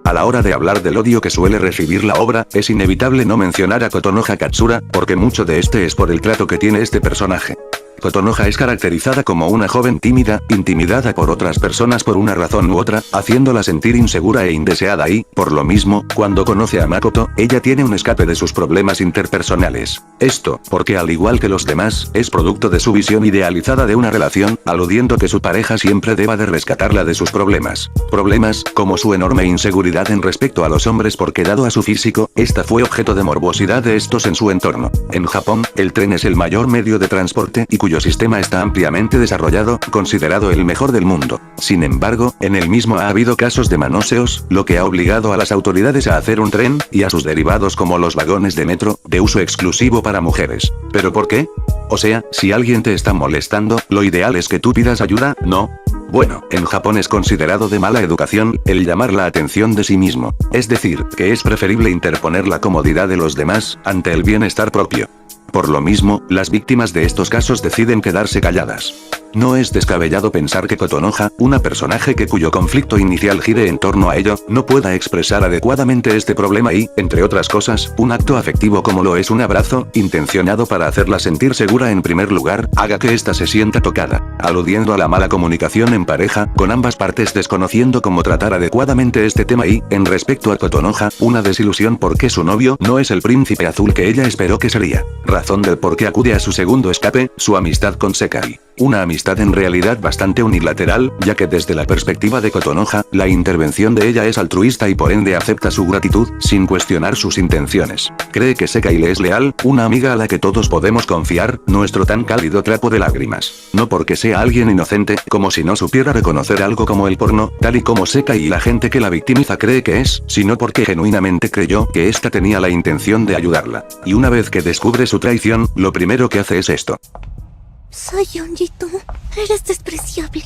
A la hora de hablar del odio que suele recibir la obra, es inevitable no mencionar a Kotonoha Katsura, porque mucho de este es por el trato que tiene este personaje. Kotonoha es caracterizada como una joven tímida, intimidada por otras personas por una razón u otra, haciéndola sentir insegura e indeseada y, por lo mismo, cuando conoce a Makoto, ella tiene un escape de sus problemas interpersonales. Esto, porque al igual que los demás, es producto de su visión idealizada de una relación, aludiendo que su pareja siempre deba de rescatarla de sus problemas. Problemas, como su enorme inseguridad en respecto a los hombres porque dado a su físico, esta fue objeto de morbosidad de estos en su entorno. En Japón, el tren es el mayor medio de transporte y cuyo sistema está ampliamente desarrollado, considerado el mejor del mundo. Sin embargo, en el mismo ha habido casos de manoseos, lo que ha obligado a las autoridades a hacer un tren, y a sus derivados como los vagones de metro, de uso exclusivo para mujeres. ¿Pero por qué? O sea, si alguien te está molestando, lo ideal es que tú pidas ayuda, ¿no? Bueno, en Japón es considerado de mala educación, el llamar la atención de sí mismo. Es decir, que es preferible interponer la comodidad de los demás, ante el bienestar propio. Por lo mismo, las víctimas de estos casos deciden quedarse calladas. No es descabellado pensar que Kotonoha, una personaje cuyo conflicto inicial gire en torno a ello, no pueda expresar adecuadamente este problema y, entre otras cosas, un acto afectivo como lo es un abrazo, intencionado para hacerla sentir segura en primer lugar, haga que ésta se sienta tocada, aludiendo a la mala comunicación en pareja, con ambas partes desconociendo cómo tratar adecuadamente este tema y, en respecto a Kotonoha, una desilusión porque su novio no es el príncipe azul que ella esperó que sería. Razón del por qué acude a su segundo escape, su amistad con Sekai. Una amistad en realidad bastante unilateral, ya que desde la perspectiva de Kotonoha, la intervención de ella es altruista y por ende acepta su gratitud, sin cuestionar sus intenciones. Cree que Sekai le es leal, una amiga a la que todos podemos confiar, nuestro tan cálido trapo de lágrimas. No porque sea alguien inocente, como si no supiera reconocer algo como el porno, tal y como Sekai y la gente que la victimiza cree que es, sino porque genuinamente creyó que ésta tenía la intención de ayudarla. Y una vez que descubre su traición, lo primero que hace es esto. Soy Yonjito. Eres despreciable.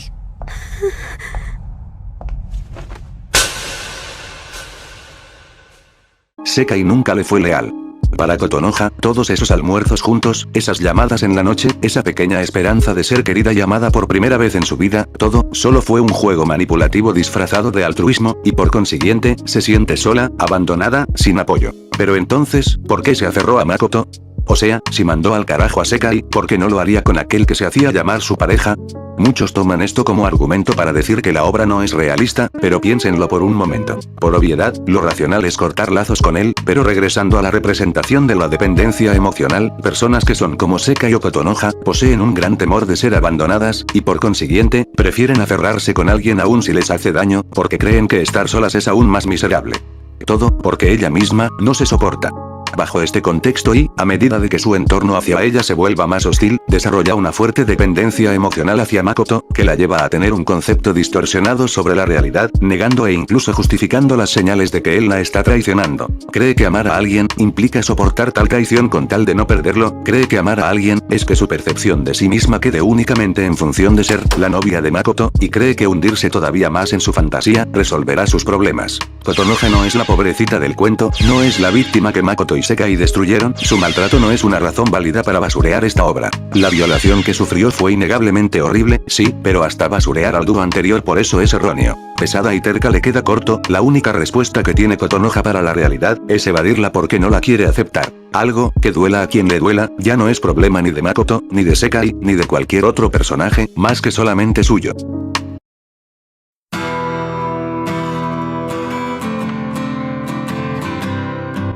Sekai nunca le fue leal. Para Kotonoha, todos esos almuerzos juntos, esas llamadas en la noche, esa pequeña esperanza de ser querida y amada por primera vez en su vida, todo, solo fue un juego manipulativo disfrazado de altruismo, y por consiguiente, se siente sola, abandonada, sin apoyo. Pero entonces, ¿por qué se aferró a Makoto? O sea, si mandó al carajo a Sekai, ¿por qué no lo haría con aquel que se hacía llamar su pareja? Muchos toman esto como argumento para decir que la obra no es realista, pero piénsenlo por un momento. Por obviedad, lo racional es cortar lazos con él, pero regresando a la representación de la dependencia emocional, personas que son como Sekai o Kotonoha, poseen un gran temor de ser abandonadas, y por consiguiente, prefieren aferrarse con alguien aún si les hace daño, porque creen que estar solas es aún más miserable. Todo, porque ella misma, no se soporta. Bajo este contexto y, a medida de que su entorno hacia ella se vuelva más hostil, desarrolla una fuerte dependencia emocional hacia Makoto, que la lleva a tener un concepto distorsionado sobre la realidad, negando e incluso justificando las señales de que él la está traicionando. Cree que amar a alguien implica soportar tal traición con tal de no perderlo, cree que amar a alguien es que su percepción de sí misma quede únicamente en función de ser la novia de Makoto, y cree que hundirse todavía más en su fantasía resolverá sus problemas. Kotonoha no es la pobrecita del cuento, no es la víctima que Makoto y Sekai destruyeron, su maltrato no es una razón válida para basurear esta obra. La violación que sufrió fue innegablemente horrible, sí, pero hasta basurear al dúo anterior por eso es erróneo. Pesada y terca le queda corto, la única respuesta que tiene Kotonoha para la realidad, es evadirla porque no la quiere aceptar. Algo, que duela a quien le duela, ya no es problema ni de Makoto, ni de Sekai, ni de cualquier otro personaje, más que solamente suyo.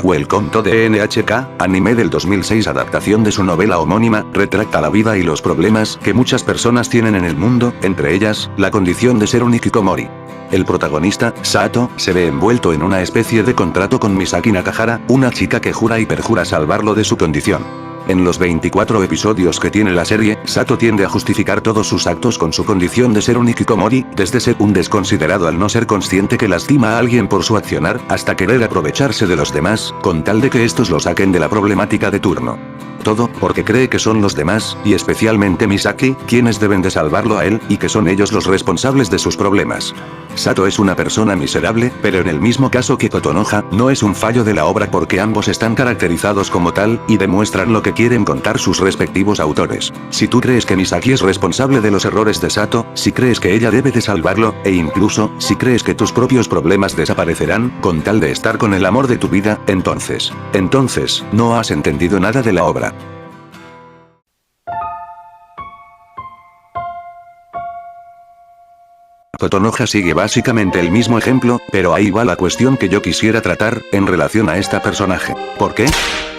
Welcome to the NHK, anime del 2006 adaptación de su novela homónima, retrata la vida y los problemas que muchas personas tienen en el mundo, entre ellas, la condición de ser un hikikomori. El protagonista, Sato, se ve envuelto en una especie de contrato con Misaki Nakahara, una chica que jura y perjura salvarlo de su condición. En los 24 episodios que tiene la serie, Sato tiende a justificar todos sus actos con su condición de ser un hikikomori, desde ser un desconsiderado al no ser consciente que lastima a alguien por su accionar, hasta querer aprovecharse de los demás, con tal de que estos lo saquen de la problemática de turno. Todo, porque cree que son los demás, y especialmente Misaki, quienes deben de salvarlo a él, y que son ellos los responsables de sus problemas. Sato es una persona miserable, pero en el mismo caso que Kotonoha, no es un fallo de la obra porque ambos están caracterizados como tal, y demuestran lo que quieren contar sus respectivos autores. Si tú crees que Misaki es responsable de los errores de Sato, si crees que ella debe de salvarlo, e incluso, si crees que tus propios problemas desaparecerán, con tal de estar con el amor de tu vida, entonces, no has entendido nada de la obra. Kotonoha sigue básicamente el mismo ejemplo, pero ahí va la cuestión que yo quisiera tratar, en relación a esta personaje. ¿Por qué?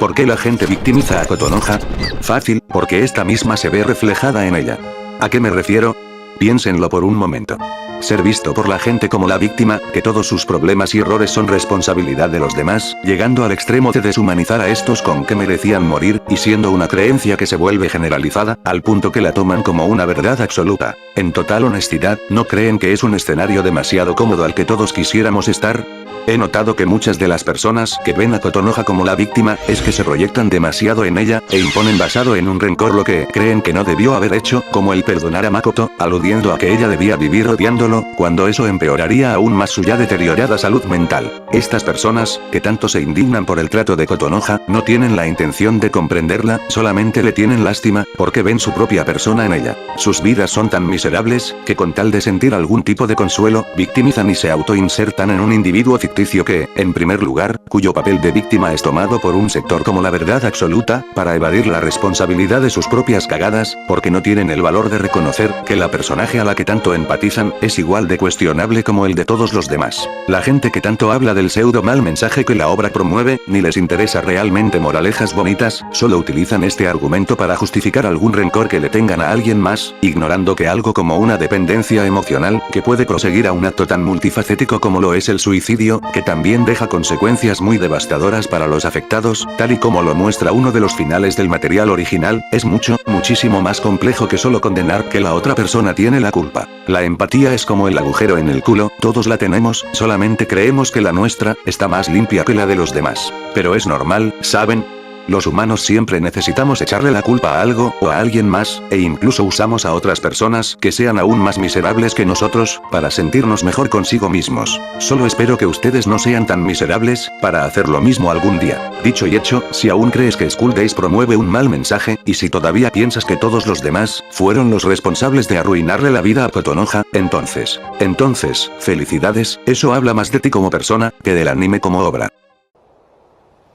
¿Por qué la gente victimiza a Kotonoha? Fácil, porque esta misma se ve reflejada en ella. ¿A qué me refiero? Piénsenlo por un momento. Ser visto por la gente como la víctima, que todos sus problemas y errores son responsabilidad de los demás, llegando al extremo de deshumanizar a estos con que merecían morir, y siendo una creencia que se vuelve generalizada, al punto que la toman como una verdad absoluta. En total honestidad, ¿no creen que es un escenario demasiado cómodo al que todos quisiéramos estar? He notado que muchas de las personas que ven a Kotonoha como la víctima, es que se proyectan demasiado en ella, e imponen basado en un rencor lo que creen que no debió haber hecho, como el perdonar a Makoto, aludiendo a que ella debía vivir odiándolo, cuando eso empeoraría aún más su ya deteriorada salud mental. Estas personas, que tanto se indignan por el trato de Kotonoha, no tienen la intención de comprenderla, solamente le tienen lástima, porque ven su propia persona en ella. Sus vidas son tan miserables, que con tal de sentir algún tipo de consuelo, victimizan y se autoinsertan en un individuo ficticio que, en primer lugar, cuyo papel de víctima es tomado por un sector como la verdad absoluta, para evadir la responsabilidad de sus propias cagadas, porque no tienen el valor de reconocer que la personaje a la que tanto empatizan, es igual de cuestionable como el de todos los demás. La gente que tanto habla del pseudo mal mensaje que la obra promueve, ni les interesa realmente moralejas bonitas, solo utilizan este argumento para justificar algún rencor que le tengan a alguien más, ignorando que algo como una dependencia emocional, que puede proseguir a un acto tan multifacético como lo es el suicidio, que también deja consecuencias muy devastadoras para los afectados, tal y como lo muestra uno de los finales del material original, es muchísimo más complejo que solo condenar que la otra persona tiene la culpa. La empatía es como el agujero en el culo, todos la tenemos, solamente creemos que la nuestra está más limpia que la de los demás. Pero es normal, ¿saben? Los humanos siempre necesitamos echarle la culpa a algo o a alguien más, e incluso usamos a otras personas que sean aún más miserables que nosotros, para sentirnos mejor consigo mismos. Solo espero que ustedes no sean tan miserables, para hacer lo mismo algún día. Dicho y hecho, si aún crees que School Days promueve un mal mensaje, y si todavía piensas que todos los demás fueron los responsables de arruinarle la vida a Kotonoha, entonces, felicidades, eso habla más de ti como persona, que del anime como obra.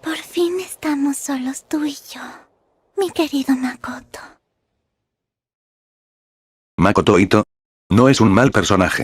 Por fin estamos solos tú y yo, mi querido Makoto. Makoto Ito no es un mal personaje.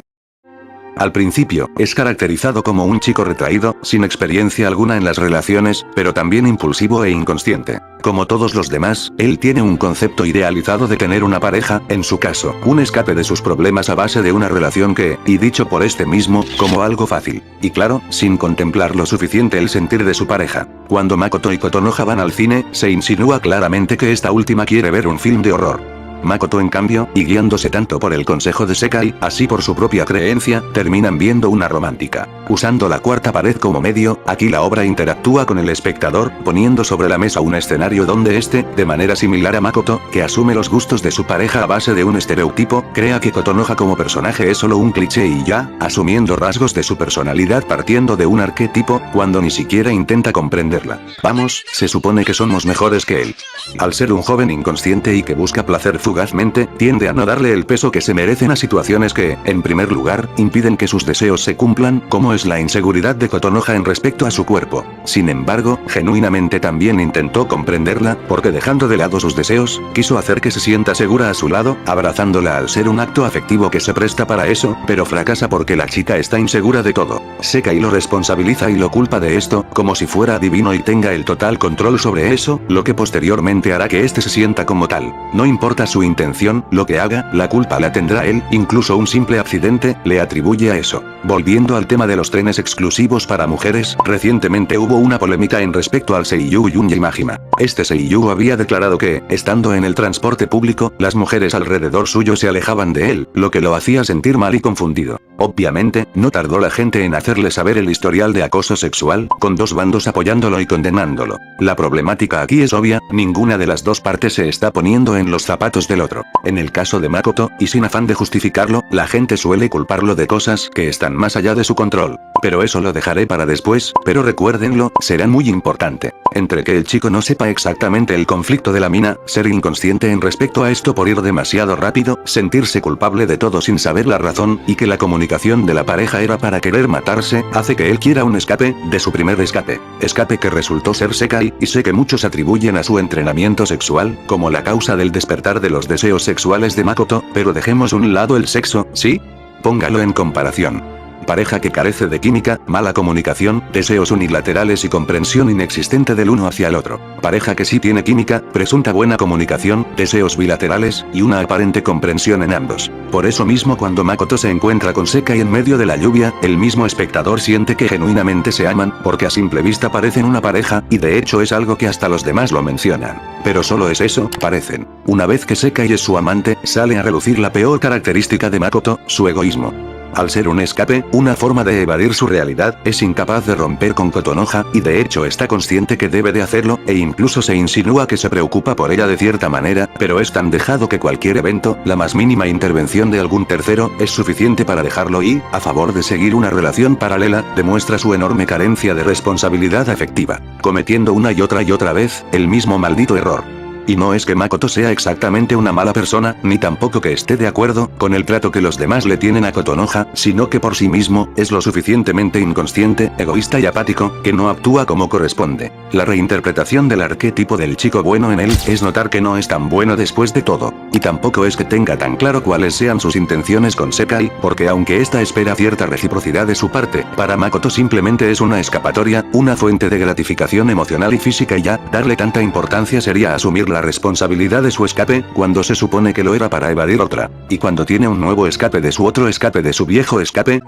Al principio, es caracterizado como un chico retraído, sin experiencia alguna en las relaciones, pero también impulsivo e inconsciente. Como todos los demás, él tiene un concepto idealizado de tener una pareja, en su caso, un escape de sus problemas a base de una relación que, y dicho por este mismo, como algo fácil. Y claro, sin contemplar lo suficiente el sentir de su pareja. Cuando Makoto y Kotonoha van al cine, se insinúa claramente que esta última quiere ver un film de horror. Makoto en cambio, y guiándose tanto por el consejo de Sekai, así por su propia creencia, terminan viendo una romántica. Usando la cuarta pared como medio, aquí la obra interactúa con el espectador, poniendo sobre la mesa un escenario donde este, de manera similar a Makoto, que asume los gustos de su pareja a base de un estereotipo, crea que Kotonoha como personaje es solo un cliché y ya, asumiendo rasgos de su personalidad partiendo de un arquetipo, cuando ni siquiera intenta comprenderla. Vamos, se supone que somos mejores que él. Al ser un joven inconsciente y que busca placer fugazmente, tiende a no darle el peso que se merecen a situaciones que, en primer lugar, impiden que sus deseos se cumplan, como es la inseguridad de Kotonoha en respecto a su cuerpo. Sin embargo, genuinamente también intentó comprenderla, porque dejando de lado sus deseos, quiso hacer que se sienta segura a su lado, abrazándola al ser un acto afectivo que se presta para eso, pero fracasa porque la chica está insegura de todo. Sekai lo responsabiliza y lo culpa de esto, como si fuera divino y tenga el total control sobre eso, lo que posteriormente hará que este se sienta como tal. No importa su intención, lo que haga, la culpa la tendrá él, incluso un simple accidente, le atribuye a eso. Volviendo al tema de los trenes exclusivos para mujeres, recientemente hubo una polémica en respecto al seiyuu Junji Majima. Este seiyuu había declarado que, estando en el transporte público, las mujeres alrededor suyo se alejaban de él, lo que lo hacía sentir mal y confundido. Obviamente, no tardó la gente en hacerle saber el historial de acoso sexual, con dos bandos apoyándolo y condenándolo. La problemática aquí es obvia, ninguna de las dos partes se está poniendo en los zapatos del otro. En el caso de Makoto, y sin afán de justificarlo, la gente suele culparlo de cosas que están más allá de su control. Pero eso lo dejaré para después, pero recuérdenlo, será muy importante. Entre que el chico no sepa exactamente el conflicto de la mina, ser inconsciente en respecto a esto por ir demasiado rápido, sentirse culpable de todo sin saber la razón, y que la comunicación de la pareja era para querer matarse, hace que él quiera un escape, de su primer escape. Escape que resultó ser Sekai, y sé que muchos atribuyen a su entrenamiento sexual, como la causa del despertar de los deseos sexuales de Makoto, pero dejemos un lado el sexo, ¿sí? Póngalo en comparación. Pareja que carece de química, mala comunicación, deseos unilaterales y comprensión inexistente del uno hacia el otro. Pareja que sí tiene química, presunta buena comunicación, deseos bilaterales, y una aparente comprensión en ambos. Por eso mismo cuando Makoto se encuentra con Sekai en medio de la lluvia, el mismo espectador siente que genuinamente se aman, porque a simple vista parecen una pareja, y de hecho es algo que hasta los demás lo mencionan. Pero solo es eso, parecen. Una vez que Sekai es su amante, sale a relucir la peor característica de Makoto, su egoísmo. Al ser un escape, una forma de evadir su realidad, es incapaz de romper con Kotonoha, y de hecho está consciente que debe de hacerlo, e incluso se insinúa que se preocupa por ella de cierta manera, pero es tan dejado que cualquier evento, la más mínima intervención de algún tercero, es suficiente para dejarlo y, a favor de seguir una relación paralela, demuestra su enorme carencia de responsabilidad afectiva, cometiendo una y otra vez, el mismo maldito error. Y no es que Makoto sea exactamente una mala persona, ni tampoco que esté de acuerdo con el trato que los demás le tienen a Kotonoha, sino que por sí mismo, es lo suficientemente inconsciente, egoísta y apático, que no actúa como corresponde. La reinterpretación del arquetipo del chico bueno en él, es notar que no es tan bueno después de todo. Y tampoco es que tenga tan claro cuáles sean sus intenciones con Sekai, porque aunque ésta espera cierta reciprocidad de su parte, para Makoto simplemente es una escapatoria, una fuente de gratificación emocional y física y ya, darle tanta importancia sería asumir la responsabilidad de su escape, cuando se supone que lo era para evadir otra. Y cuando tiene un nuevo escape de su otro escape de su viejo escape,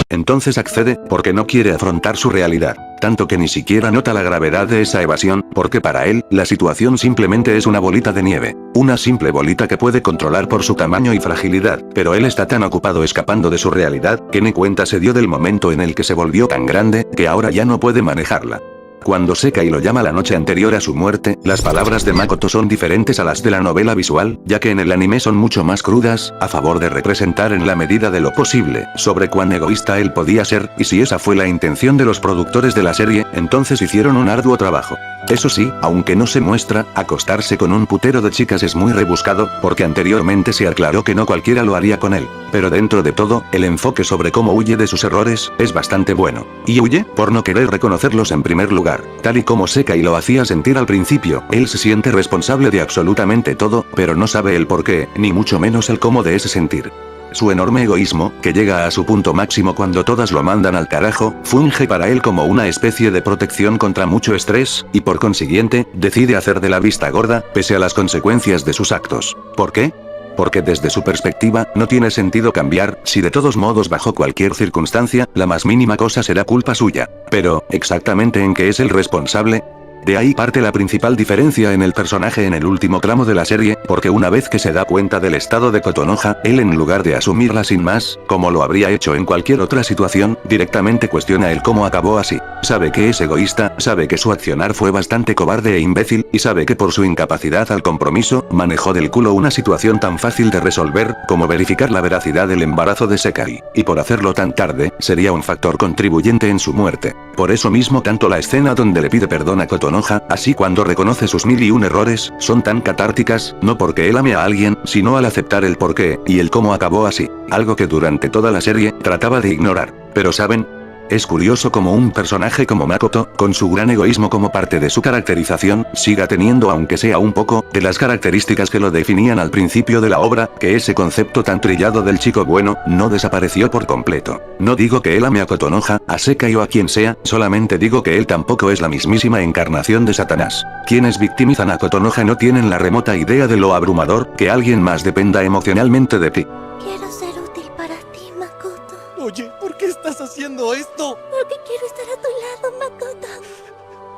entonces accede, porque no quiere afrontar su realidad. Tanto que ni siquiera nota la gravedad de esa evasión, porque para él, la situación simplemente es una bolita de nieve. Una simple bolita que puede controlar por su tamaño y fragilidad, pero él está tan ocupado escapando de su realidad, que ni cuenta se dio del momento en el que se volvió tan grande, que ahora ya no puede manejarla. Cuando Sekai lo llama la noche anterior a su muerte, las palabras de Makoto son diferentes a las de la novela visual, ya que en el anime son mucho más crudas, a favor de representar en la medida de lo posible, sobre cuán egoísta él podía ser, y si esa fue la intención de los productores de la serie, entonces hicieron un arduo trabajo. Eso sí, aunque no se muestra, acostarse con un putero de chicas es muy rebuscado, porque anteriormente se aclaró que no cualquiera lo haría con él. Pero dentro de todo, el enfoque sobre cómo huye de sus errores, es bastante bueno. Y huye, por no querer reconocerlos en primer lugar. Tal y como Sekai lo hacía sentir al principio, él se siente responsable de absolutamente todo, pero no sabe el por qué, ni mucho menos el cómo de ese sentir. Su enorme egoísmo, que llega a su punto máximo cuando todas lo mandan al carajo, funge para él como una especie de protección contra mucho estrés, y por consiguiente, decide hacer de la vista gorda, pese a las consecuencias de sus actos. ¿Por qué? Porque desde su perspectiva, no tiene sentido cambiar, si de todos modos bajo cualquier circunstancia, la más mínima cosa será culpa suya. Pero, ¿exactamente en qué es el responsable? De ahí parte la principal diferencia en el personaje en el último tramo de la serie, porque una vez que se da cuenta del estado de Kotonoha, él en lugar de asumirla sin más, como lo habría hecho en cualquier otra situación, directamente cuestiona el cómo acabó así. Sabe que es egoísta, sabe que su accionar fue bastante cobarde e imbécil, y sabe que por su incapacidad al compromiso, manejó del culo una situación tan fácil de resolver, como verificar la veracidad del embarazo de Sekai. Y por hacerlo tan tarde, sería un factor contribuyente en su muerte. Por eso mismo tanto la escena donde le pide perdón a Kotonoha, así cuando reconoce sus 1001 errores, son tan catárticas, no porque él ame a alguien, sino al aceptar el porqué, y el cómo acabó así. Algo que durante toda la serie, trataba de ignorar. Pero ¿saben? Es curioso como un personaje como Makoto, con su gran egoísmo como parte de su caracterización, siga teniendo aunque sea un poco, de las características que lo definían al principio de la obra, que ese concepto tan trillado del chico bueno, no desapareció por completo. No digo que él ame a Kotonoha, a Sekai o a quien sea, solamente digo que él tampoco es la mismísima encarnación de Satanás. Quienes victimizan a Kotonoha no tienen la remota idea de lo abrumador, que alguien más dependa emocionalmente de ti. Quiero ser útil para ti, Makoto. Oye, ¿por qué estás haciendo esto? Porque quiero estar a tu lado, Makoto.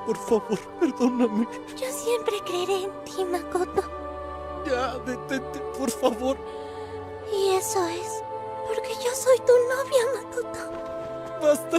Por favor, perdóname. Yo siempre creeré en ti, Makoto. Ya, detente, por favor. Y eso es porque yo soy tu novia, Makoto. Basta,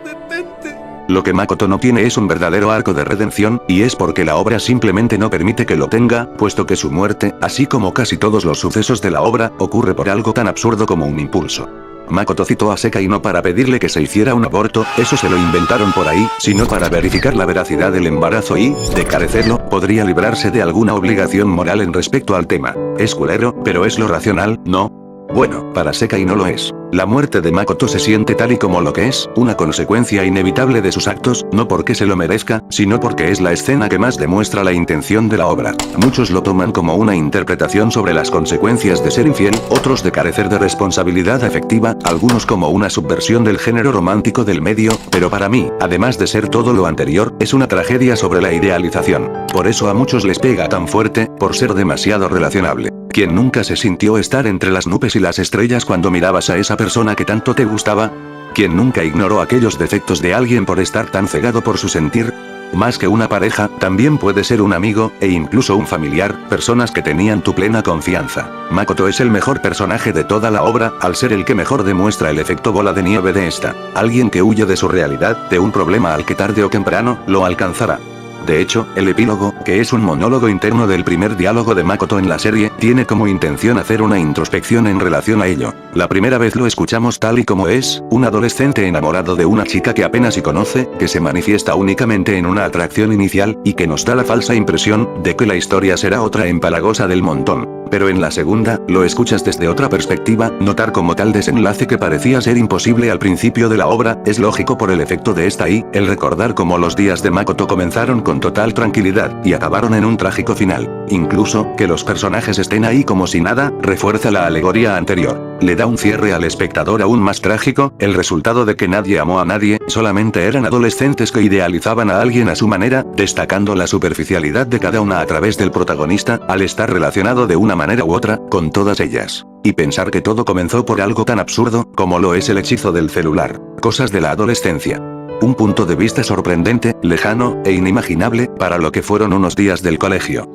detente. Lo que Makoto no tiene es un verdadero arco de redención, y es porque la obra simplemente no permite que lo tenga, puesto que su muerte, así como casi todos los sucesos de la obra, ocurre por algo tan absurdo como un impulso. Makoto citó a Sekai no para pedirle que se hiciera un aborto, eso se lo inventaron por ahí, sino para verificar la veracidad del embarazo y, de carecerlo, podría librarse de alguna obligación moral en respecto al tema. Es culero, pero es lo racional, ¿no? Bueno, para Sekai no lo es. La muerte de Makoto se siente tal y como lo que es, una consecuencia inevitable de sus actos, no porque se lo merezca, sino porque es la escena que más demuestra la intención de la obra. Muchos lo toman como una interpretación sobre las consecuencias de ser infiel, otros de carecer de responsabilidad afectiva, algunos como una subversión del género romántico del medio, pero para mí, además de ser todo lo anterior, es una tragedia sobre la idealización. Por eso a muchos les pega tan fuerte, por ser demasiado relacionable. ¿Quién nunca se sintió estar entre las nubes y las estrellas cuando mirabas a esa persona que tanto te gustaba? ¿Quién nunca ignoró aquellos defectos de alguien por estar tan cegado por su sentir? Más que una pareja, también puede ser un amigo, e incluso un familiar, personas que tenían tu plena confianza. Makoto es el mejor personaje de toda la obra, al ser el que mejor demuestra el efecto bola de nieve de esta. Alguien que huye de su realidad, de un problema al que tarde o temprano, lo alcanzará. De hecho, el epílogo, que es un monólogo interno del primer diálogo de Makoto en la serie, tiene como intención hacer una introspección en relación a ello. La primera vez lo escuchamos tal y como es, un adolescente enamorado de una chica que apenas si conoce, que se manifiesta únicamente en una atracción inicial, y que nos da la falsa impresión de que la historia será otra empalagosa del montón. Pero en la segunda, lo escuchas desde otra perspectiva, notar como tal desenlace que parecía ser imposible al principio de la obra, es lógico por el efecto de esta y, el recordar cómo los días de Makoto comenzaron con total tranquilidad, y acabaron en un trágico final. Incluso, que los personajes estén ahí como si nada, refuerza la alegoría anterior. Le da un cierre al espectador aún más trágico, el resultado de que nadie amó a nadie, solamente eran adolescentes que idealizaban a alguien a su manera, destacando la superficialidad de cada una a través del protagonista, al estar relacionado de una manera u otra, con todas ellas. Y pensar que todo comenzó por algo tan absurdo, como lo es el hechizo del celular. Cosas de la adolescencia. Un punto de vista sorprendente, lejano, e inimaginable, para lo que fueron unos días del colegio.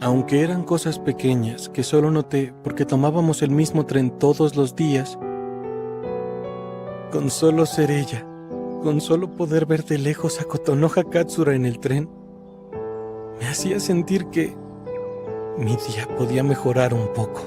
Aunque eran cosas pequeñas que solo noté porque tomábamos el mismo tren todos los días, con solo ser ella, con solo poder ver de lejos a Kotonoha Katsura en el tren, me hacía sentir que mi día podía mejorar un poco.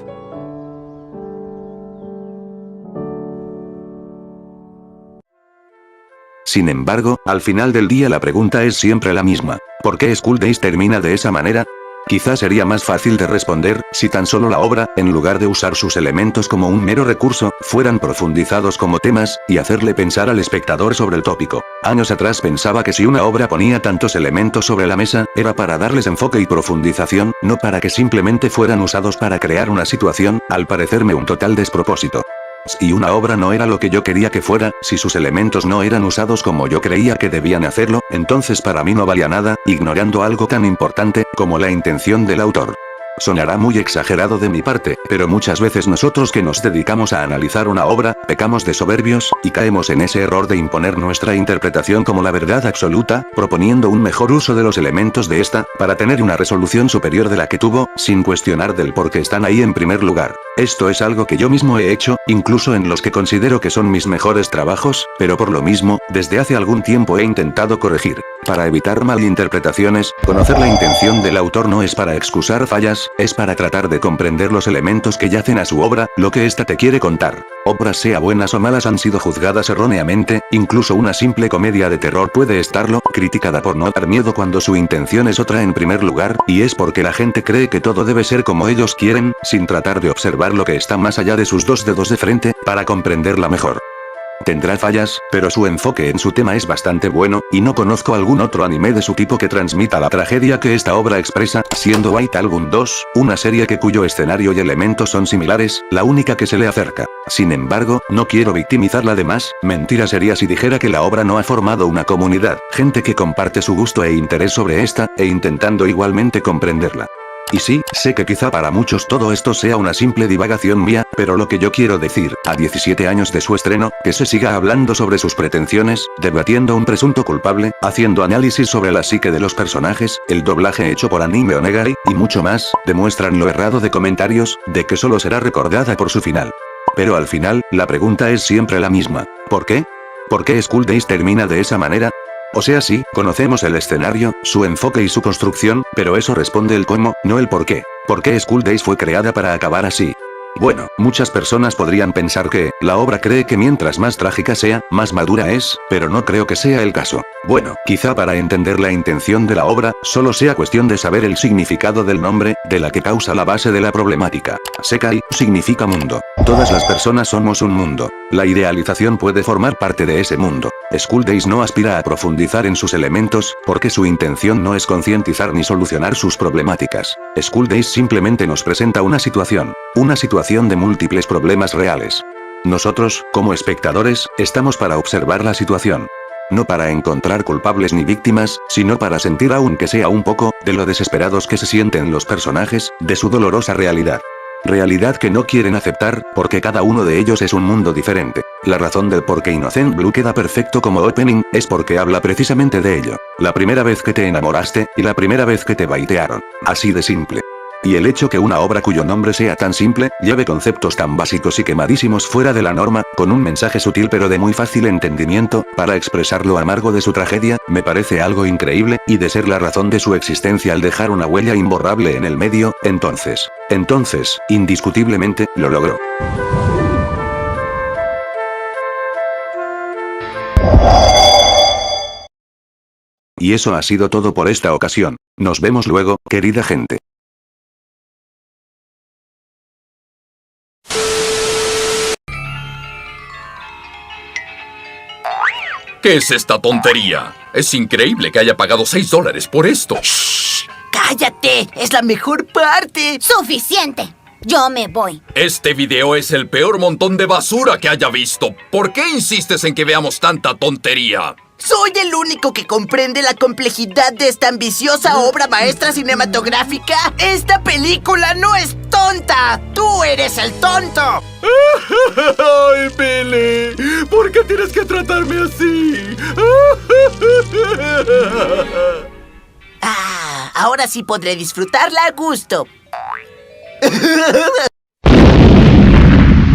Sin embargo, al final del día la pregunta es siempre la misma. ¿Por qué School Days termina de esa manera? Quizás sería más fácil de responder, si tan solo la obra, en lugar de usar sus elementos como un mero recurso, fueran profundizados como temas, y hacerle pensar al espectador sobre el tópico. Años atrás pensaba que si una obra ponía tantos elementos sobre la mesa, era para darles enfoque y profundización, no para que simplemente fueran usados para crear una situación, al parecerme un total despropósito. Si una obra no era lo que yo quería que fuera, si sus elementos no eran usados como yo creía que debían hacerlo, entonces para mí no valía nada, ignorando algo tan importante, como la intención del autor. Sonará muy exagerado de mi parte, pero muchas veces nosotros que nos dedicamos a analizar una obra, pecamos de soberbios, y caemos en ese error de imponer nuestra interpretación como la verdad absoluta, proponiendo un mejor uso de los elementos de esta, para tener una resolución superior de la que tuvo, sin cuestionar del por qué están ahí en primer lugar. Esto es algo que yo mismo he hecho, incluso en los que considero que son mis mejores trabajos, pero por lo mismo, desde hace algún tiempo he intentado corregir. Para evitar malinterpretaciones, conocer la intención del autor no es para excusar fallas, es para tratar de comprender los elementos que yacen a su obra, lo que ésta te quiere contar. Obras sea buenas o malas han sido juzgadas erróneamente, incluso una simple comedia de terror puede estarlo, criticada por no dar miedo cuando su intención es otra en primer lugar, y es porque la gente cree que todo debe ser como ellos quieren, sin tratar de observar lo que está más allá de sus dos dedos de frente, para comprenderla mejor. Tendrá fallas, pero su enfoque en su tema es bastante bueno, y no conozco algún otro anime de su tipo que transmita la tragedia que esta obra expresa, siendo White Album 2, una serie cuyo escenario y elementos son similares, la única que se le acerca. Sin embargo, no quiero victimizarla de más, mentira sería si dijera que la obra no ha formado una comunidad, gente que comparte su gusto e interés sobre esta, e intentando igualmente comprenderla. Y sí, sé que quizá para muchos todo esto sea una simple divagación mía, pero lo que yo quiero decir, a 17 años de su estreno, que se siga hablando sobre sus pretensiones, debatiendo un presunto culpable, haciendo análisis sobre la psique de los personajes, el doblaje hecho por Anime Onegai, y mucho más, demuestran lo errado de comentarios, de que solo será recordada por su final. Pero al final, la pregunta es siempre la misma. ¿Por qué? ¿Por qué School Days termina de esa manera? O sea, sí, conocemos el escenario, su enfoque y su construcción, pero eso responde el cómo, no el por qué. ¿Por qué School Days fue creada para acabar así? Bueno, muchas personas podrían pensar que, la obra cree que mientras más trágica sea, más madura es, pero no creo que sea el caso. Bueno, quizá para entender la intención de la obra, solo sea cuestión de saber el significado del nombre, de la que causa la base de la problemática. Sekai, significa mundo. Todas las personas somos un mundo. La idealización puede formar parte de ese mundo. School Days no aspira a profundizar en sus elementos, porque su intención no es concientizar ni solucionar sus problemáticas. School Days simplemente nos presenta una situación de múltiples problemas reales. Nosotros, como espectadores, estamos para observar la situación. No para encontrar culpables ni víctimas, sino para sentir aunque sea un poco, de lo desesperados que se sienten los personajes, de su dolorosa realidad. Realidad que no quieren aceptar, porque cada uno de ellos es un mundo diferente. La razón del por qué Innocent Blue queda perfecto como opening, es porque habla precisamente de ello. La primera vez que te enamoraste, y la primera vez que te baitearon. Así de simple. Y el hecho que una obra cuyo nombre sea tan simple, lleve conceptos tan básicos y quemadísimos fuera de la norma, con un mensaje sutil pero de muy fácil entendimiento, para expresar lo amargo de su tragedia, me parece algo increíble, y de ser la razón de su existencia al dejar una huella imborrable en el medio, entonces, indiscutiblemente, lo logró. Y eso ha sido todo por esta ocasión. Nos vemos luego, querida gente. ¿Qué es esta tontería? Es increíble que haya pagado $6 por esto. ¡Shh! ¡Cállate! ¡Es la mejor parte! ¡Suficiente! Yo me voy. Este video es el peor montón de basura que haya visto. ¿Por qué insistes en que veamos tanta tontería? Soy el único que comprende la complejidad de esta ambiciosa obra maestra cinematográfica. ¡Esta película no es tonta! ¡Tú eres el tonto! ¡Ay, Billy! ¿Por qué tienes que tratarme así? Ahora sí podré disfrutarla a gusto.